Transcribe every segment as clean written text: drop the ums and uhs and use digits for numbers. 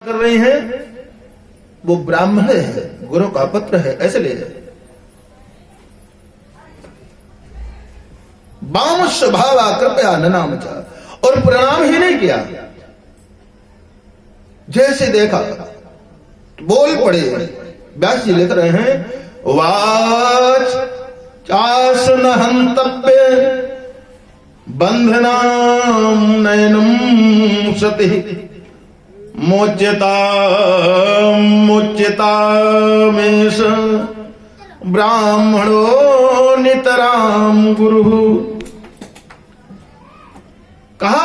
कर रही हैं वो ब्राह्मण है, गुरु का पुत्र है, ऐसे ले जाए। बाम स्वभाव कृपया ननाम चा, और प्रणाम ही नहीं किया, जैसे देखा बोल पड़े। व्यास जी लिख रहे हैं वाच चासन हंतव्य बंधनाम नयनम सति मोच्यता मेष ब्राह्मणो नितराम गुरु। कहा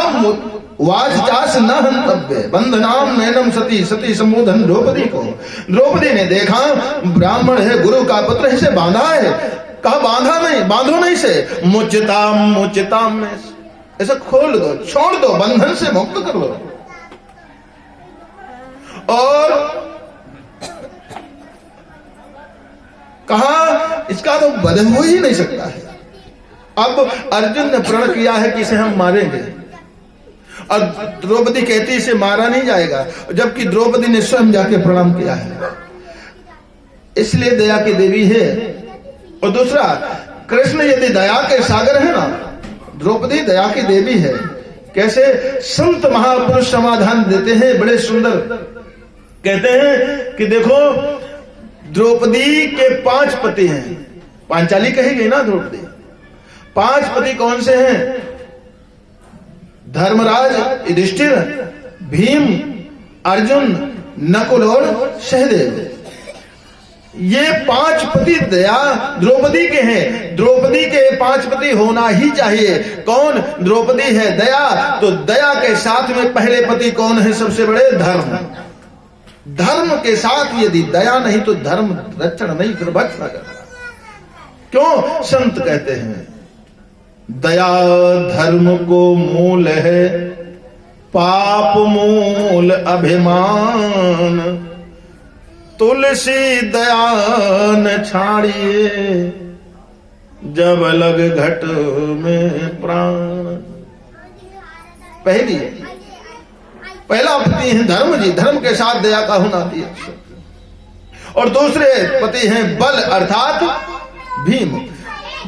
वाचास न हंतव्य बंधनाम नयनम सती, सती संबोधन द्रौपदी को। द्रौपदी ने देखा ब्राह्मण है, गुरु का पुत्र है, इसे बांधा है। कहा बांधा नहीं, बांधो नहीं से मोच्यताम में, ऐसे खोल दो, छोड़ दो, बंधन से मुक्त कर लो। और कहा इसका तो वध हो ही नहीं सकता है। अब अर्जुन ने प्रण किया है कि इसे हम मारेंगे, और द्रौपदी कहती इसे मारा नहीं जाएगा, जबकि द्रौपदी ने स्वयं जाके प्रणाम किया है। इसलिए दया की देवी है। और दूसरा, कृष्ण यदि दया के सागर है ना, द्रौपदी दया की देवी है। कैसे? संत महापुरुष समाधान देते हैं, बड़े सुंदर कहते हैं कि देखो द्रौपदी के 5 पति हैं। पांचाली कहेगी ना द्रौपदी। 5 पति कौन से हैं? धर्मराज, युधिष्ठिर, भीम, अर्जुन, नकुल और सहदेव। ये 5 पति दया द्रौपदी के हैं। द्रौपदी के 5 पति होना ही चाहिए। कौन? द्रौपदी है दया। तो दया के साथ में पहले पति कौन है? सबसे बड़े धर्म। धर्म के साथ यदि दया नहीं तो धर्म रक्षण नहीं, फिर भक्त न करता। क्यों? संत कहते हैं दया धर्म को मूल है, पाप मूल अभिमान। तुलसी दया न छाड़िए, जब लग घट में प्राण। पहला पति है धर्म जी, धर्म के साथ दया का होना चाहिए। और दूसरे पति हैं बल अर्थात भीम।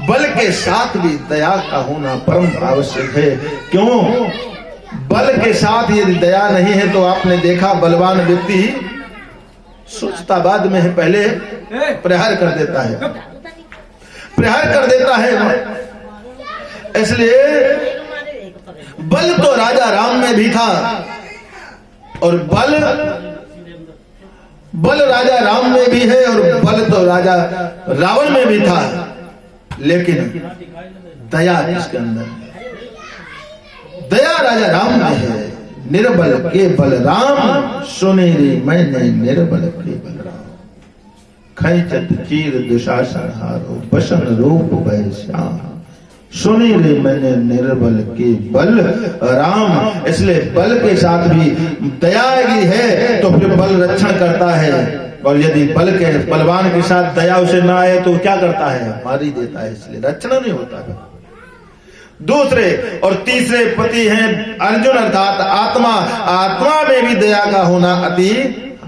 बल के साथ भी दया का होना परम आवश्यक है। क्यों? बल के साथ यदि दया नहीं है तो आपने देखा बलवान व्यक्ति सोचता बाद में है, पहले प्रहार कर देता है, प्रहार कर देता है। इसलिए बल तो राजा राम में भी था, और बल राजा राम में भी है, और बल तो राजा रावण में भी था। लेकिन दया किसके अंदर? दया राजा राम में है। निर्बल के बलराम, सुनेरी मैंने निर्बल के बलराम। खैचत चीर दुशासन हारो, बसन रूप भय श्याम। सुनी रे मैंने निर्बल के बल राम। इसलिए बल के साथ भी दया है तो फिर बल रक्षण करता है। और यदि बलवान के साथ दया उसे ना आए तो क्या करता है? मार ही देता है। इसलिए रक्षण नहीं होता है। दूसरे और तीसरे पति हैं अर्जुन अर्थात आत्मा। आत्मा में भी दया का होना अति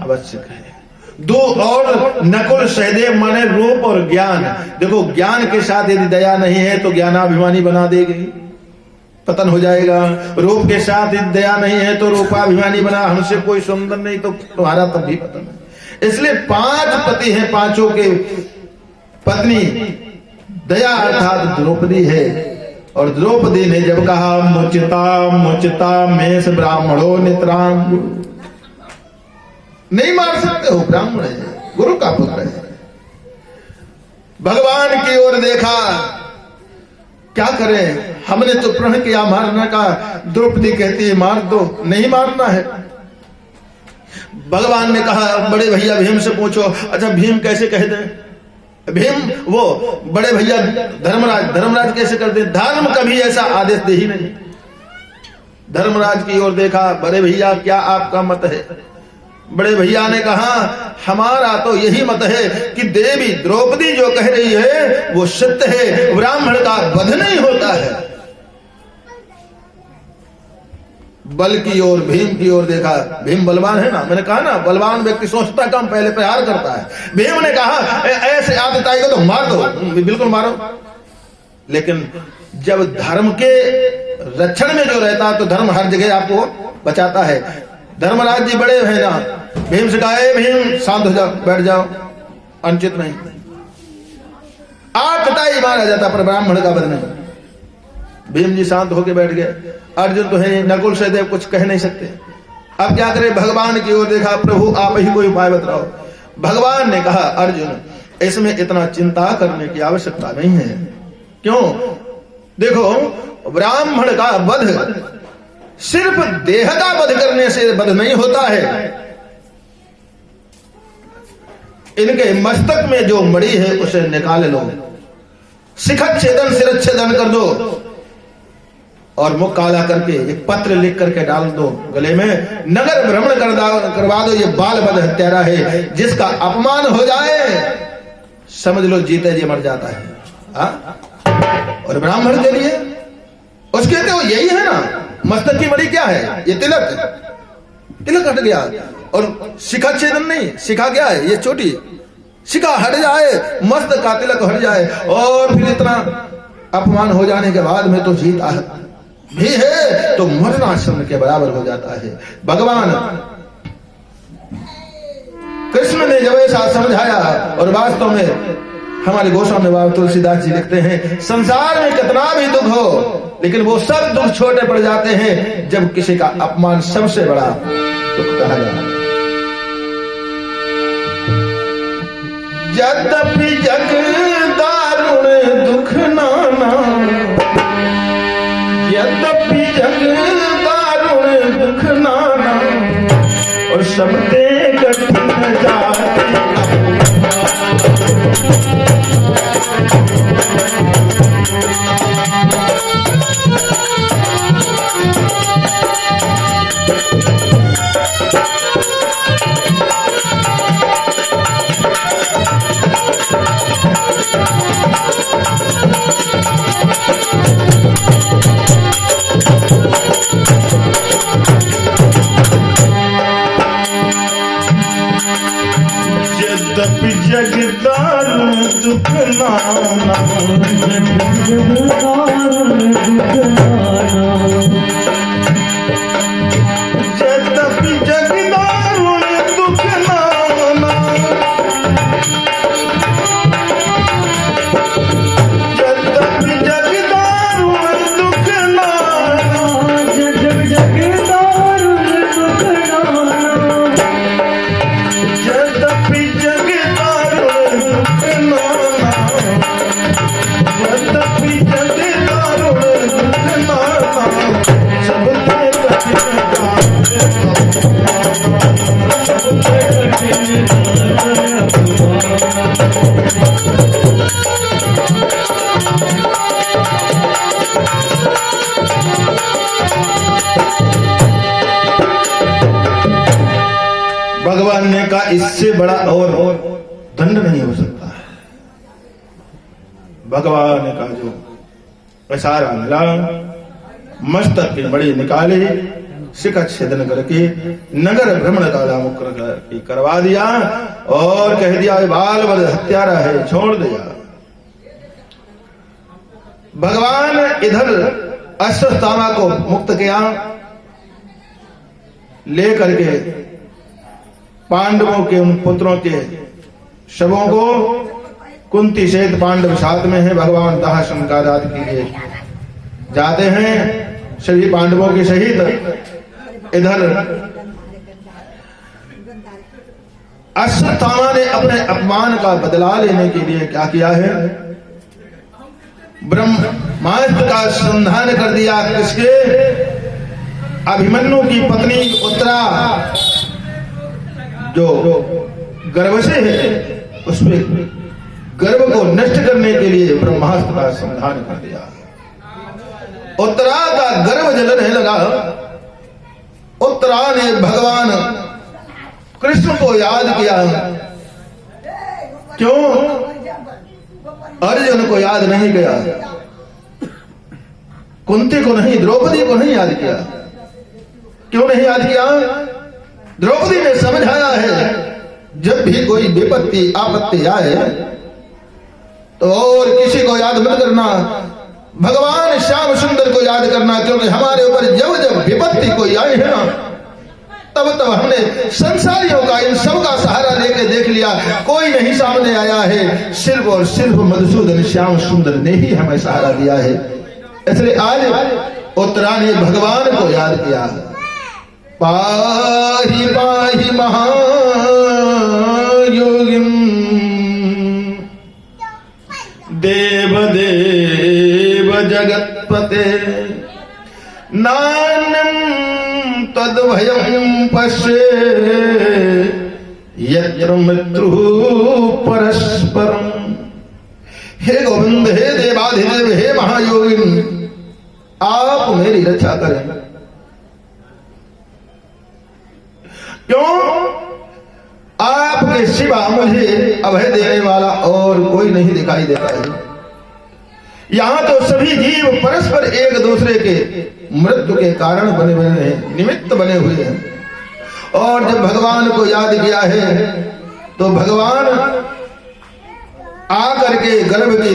आवश्यक है। दो और नकुल सहदेव माने रूप और ज्ञान। देखो ज्ञान के साथ यदि दया नहीं है तो ज्ञानाभिमानी बना देगी, पतन हो जाएगा। रूप के साथ यदि दया नहीं है तो रूपाभिमानी बना, हमसे कोई सुंदर नहीं तो तुम्हारा तब भी पतन है। इसलिए 5 पति हैं, 5 के पत्नी दया अर्थात द्रौपदी है। और द्रौपदी ने जब कहा मुचिता मेष ब्राह्मणो नितराम, नहीं मार सकते हो, ब्राह्मण है, गुरु का पुत्र है। भगवान की ओर देखा, क्या करें, हमने तो प्रण किया मारने का। द्रौपदी कहती है मार दो, नहीं मारना है। भगवान ने कहा बड़े भैया भीम से पूछो। अच्छा भीम कैसे कह दे? भीम वो बड़े भैया धर्मराज कैसे कर दे? धर्म कभी ऐसा आदेश दे ही नहीं। धर्मराज की ओर देखा, बड़े भैया क्या आपका मत है? बड़े भैया ने कहा हमारा तो यही मत है कि देवी द्रौपदी जो कह रही है वो सत्य है, ब्राह्मण का वध नहीं होता है। बल की ओर, भीम की ओर देखा। भीम बलवान है ना, मैंने कहा ना बलवान व्यक्ति सोचता कम, पहले प्रहार करता है। भीम ने कहा ऐसे आतताई को तो मार दो, बिल्कुल मारो। लेकिन जब धर्म के रक्षण में जो रहता है तो धर्म हर जगह आपको बचाता है। धर्मराज जी बड़े हैं ना, भीम से कहा भीम शांत हो जाओ, बैठ जाओ, अनुचित नहीं। आतताई मारा जाता पर ब्राह्मण का वध नहीं। भीम जी शांत होकर बैठ गए। अर्जुन तो है, नकुल सहदेव कुछ कह नहीं सकते। अब क्या करे, भगवान की ओर देखा, प्रभु आप ही कोई उपाय बताओ। भगवान ने कहा अर्जुन इसमें इतना चिंता करने की आवश्यकता नहीं है। क्यों? देखो ब्राह्मण का वध सिर्फ देह का वध करने से वध नहीं होता है। इनके मस्तक में जो मणि है उसे निकाल लो, शिखच्छेदन शिरच्छेदन कर दो और मुख काला करके एक पत्र लिख करके डाल दो गले में, नगर भ्रमण करवा दो। ये बाल वध हत्यारा है, जिसका अपमान हो जाए समझ लो जीते जी मर जाता है। और ब्राह्मण के लिए उसके तो यही है ना, मस्तक की मणि क्या है? ये तिलक, तिलक हट गया। और शिखा छेदन नहीं, शिखा क्या है? ये छोटी शिखा हट जाए, मस्तक का तिलक हट जाए, और फिर इतना अपमान हो जाने के बाद में तो जीत भी है तो मरणाश्रम के बराबर हो जाता है। भगवान कृष्ण ने जब ऐसा समझाया, और वास्तव में हमारे गोस्वामी बाबा तुलसीदास जी लिखते हैं संसार में कितना भी दुख हो लेकिन वो सब दुख छोटे पड़ जाते हैं जब किसी का अपमान सबसे बड़ा दुख कहा जाए। यद्यपि जग दारुण दुख नाना, यद्यपि जग दारुण दुख नाना, और सबते कठिन जाति जगदारुण दुख नाना, यद्यपि जगदारुण दुख नाना, यद्यपि जगदारुण दुख नाना, यद्यपि जगदारुण दुख नाना, यद्यपि भगवान ने कहा इससे बड़ा और दंड नहीं हो सकता है। भगवान ने कहा जो प्रसारा मिला, मस्तक की मणि निकाली, शिखा छेदन करके नगर भ्रमण का करवा दिया और कह दिया बाल वध हत्यारा है, छोड़ दिया। भगवान इधर अश्वत्थामा को मुक्त किया, लेकर के पांडवों के उन पुत्रों के शवों को, कुंती सहित पांडव साथ में है, भगवान दाह संकारात के लिए जाते हैं सभी पांडवों के सहित। इधर अश्वत्थामा ने अपने अपमान का बदला लेने के लिए क्या किया है? ब्रह्मास्त्र का संधान कर दिया। किसके? अभिमन्यु की पत्नी उत्तरा जो गर्भ से है, उसमें गर्भ को नष्ट करने के लिए ब्रह्मास्त्र का संधान कर दिया। उत्तरा का गर्भ जलने लगा। उत्तरा ने भगवान कृष्ण को याद किया। क्यों? अर्जुन को याद नहीं किया, कुंती को नहीं, द्रौपदी को नहीं याद किया। क्यों नहीं याद किया? द्रौपदी ने समझाया है जब भी कोई विपत्ति आपत्ति आए तो और किसी को याद मत करना, भगवान श्याम सुंदर को याद करना, क्योंकि हमारे ऊपर जब जब विपत्ति कोई आए है ना तब तब हमने संसारियों का इन सब का सहारा लेके देख लिया, कोई नहीं सामने आया है, सिर्फ और सिर्फ मधुसूदन श्याम सुंदर ने ही हमें सहारा दिया है। इसलिए आज उत्तरा ने भगवान को याद किया। पाहि पाहि महायोगिम देव देव जगत्पते नान्यं तद्भयं पश्ये यत्र मृत्युः परस्परम्। हे गोविंद, हे देवाधिदेव, हे महायोगिन, आप मेरी रक्षा करें। क्यों? आपके सिवा मुझे अभय देने वाला और कोई नहीं दिखाई देता है। यहां तो सभी जीव परस्पर एक दूसरे के मृत्यु के कारण बने हुए हैं, निमित्त बने हुए हैं। और जब भगवान को याद किया है तो भगवान आकर के गर्भ की